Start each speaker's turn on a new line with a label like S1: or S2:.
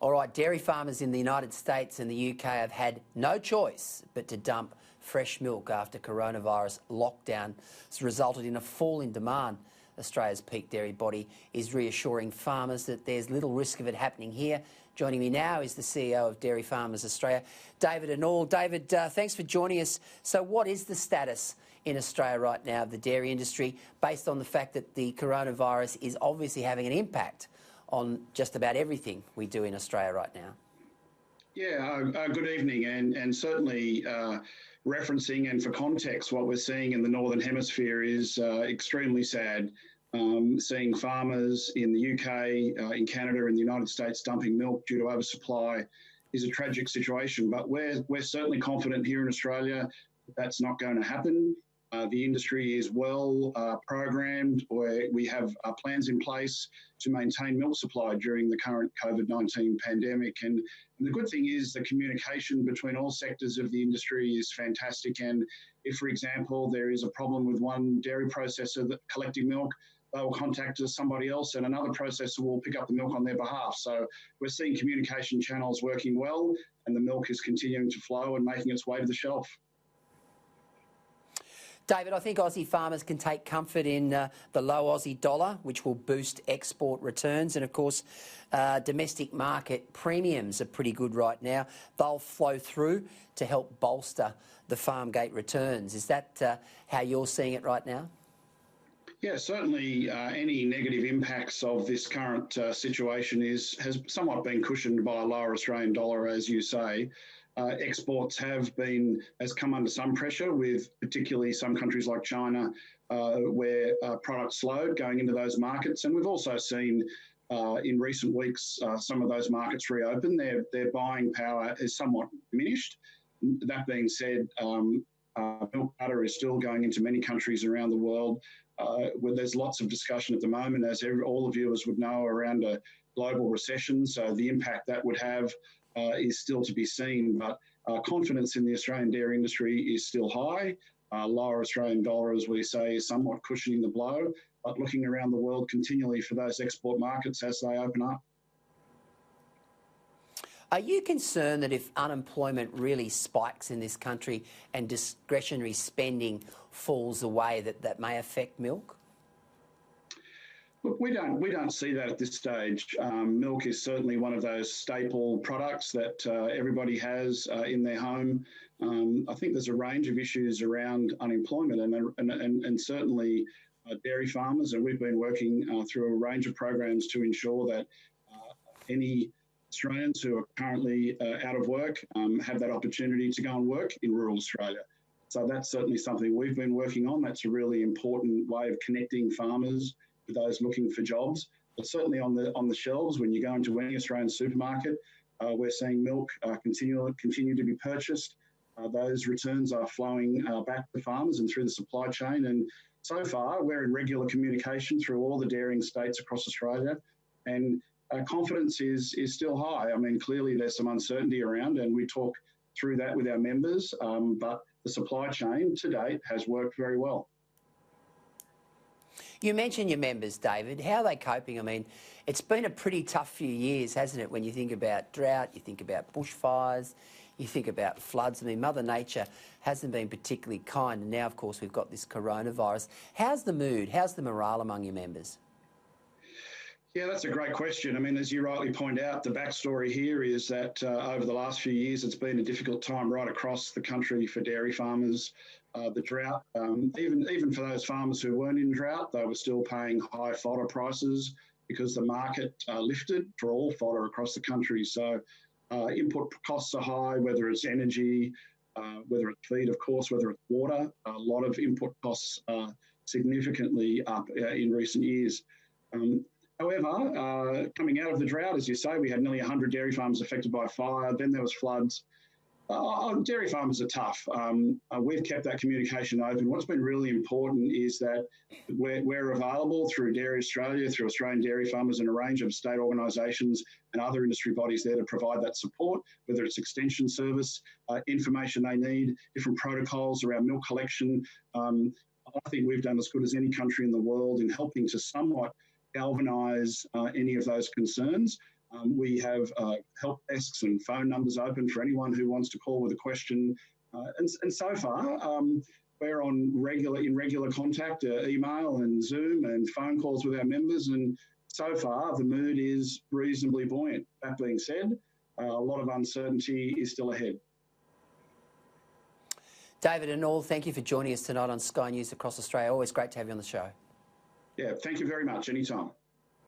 S1: All right, dairy farmers in the United States and the UK have had no choice but to dump fresh milk after coronavirus lockdown has resulted in a fall in demand. Australia's peak dairy body is reassuring farmers that there's little risk of it happening here. Joining me now is the CEO of Dairy Farmers Australia, David Inall. David, thanks for joining us. So what is the status in Australia right now of the dairy industry, based on the fact that the coronavirus is obviously having an impact on just about everything we do in Australia right now?
S2: Yeah, good evening, and certainly referencing and for context, what we're seeing in the Northern Hemisphere is extremely sad. Seeing farmers in the UK, in Canada, in the United States dumping milk due to oversupply is a tragic situation, but we're certainly confident here in Australia that that's not going to happen. The industry is well programmed. We have plans in place to maintain milk supply during the current COVID-19 pandemic. And the good thing is the communication between all sectors of the industry is fantastic. And if, for example, there is a problem with one dairy processor that collecting milk, they will contact somebody else and another processor will pick up the milk on their behalf. So we're seeing communication channels working well, and the milk is continuing to flow and making its way to the shelf.
S1: David, I think Aussie farmers can take comfort in the low Aussie dollar, which will boost export returns. And, of course, domestic market premiums are pretty good right now. They'll flow through to help bolster the farm gate returns. Is that how you're seeing it right now?
S2: Yeah, certainly any negative impacts of this current situation has somewhat been cushioned by a lower Australian dollar, as you say. Exports has come under some pressure, with particularly some countries like China, where products slowed going into those markets. And we've also seen in recent weeks some of those markets reopen. Their buying power is somewhat diminished. That being said, milk butter is still going into many countries around the world, where there's lots of discussion at the moment, as all the viewers would know, around a global recession. So the impact that would have is still to be seen, but confidence in the Australian dairy industry is still high. Lower Australian dollar, as we say, is somewhat cushioning the blow, but looking around the world continually for those export markets as they open up.
S1: Are you concerned that if unemployment really spikes in this country and discretionary spending falls away, that may affect milk?
S2: Look, we don't see that at this stage. Milk is certainly one of those staple products that everybody has in their home. I think there's a range of issues around unemployment and certainly dairy farmers, and we've been working through a range of programs to ensure that any Australians who are currently out of work have that opportunity to go and work in rural Australia. So that's certainly something we've been working on. That's a really important way of connecting farmers with those looking for jobs. But certainly on the shelves, when you go into any Australian supermarket, we're seeing milk continue to be purchased. Those returns are flowing back to farmers and through the supply chain. And so far, we're in regular communication through all the dairying states across Australia. And confidence is still high. I mean, clearly there's some uncertainty around, and we talk through that with our members, but the supply chain to date has worked very well.
S1: You mentioned your members, David. How are they coping? I mean, it's been a pretty tough few years, hasn't it? When you think about drought, you think about bushfires, you think about floods. I mean, Mother Nature hasn't been particularly kind, and now, of course, we've got this coronavirus. How's the mood? How's the morale among your members?
S2: Yeah, that's a great question. I mean, as you rightly point out, the backstory here is that over the last few years, it's been a difficult time right across the country for dairy farmers. The drought, even for those farmers who weren't in drought, they were still paying high fodder prices because the market lifted for all fodder across the country. So input costs are high, whether it's energy, whether it's feed, of course, whether it's water. A lot of input costs are significantly up in recent years. However, coming out of the drought, as you say, we had nearly 100 dairy farms affected by fire. Then there was floods. Dairy farmers are tough. We've kept that communication open. What's been really important is that we're available through Dairy Australia, through Australian Dairy Farmers and a range of state organisations and other industry bodies there to provide that support, whether it's extension service, information they need, different protocols around milk collection. I think we've done as good as any country in the world in helping to somewhat galvanise any of those concerns. We have help desks and phone numbers open for anyone who wants to call with a question. And so far, we're in regular contact, email and Zoom and phone calls with our members. And so far, the mood is reasonably buoyant. That being said, a lot of uncertainty is still ahead.
S1: David Inall, thank you for joining us tonight on Sky News Across Australia. Always great to have you on the show.
S2: Yeah, thank you very much. Anytime.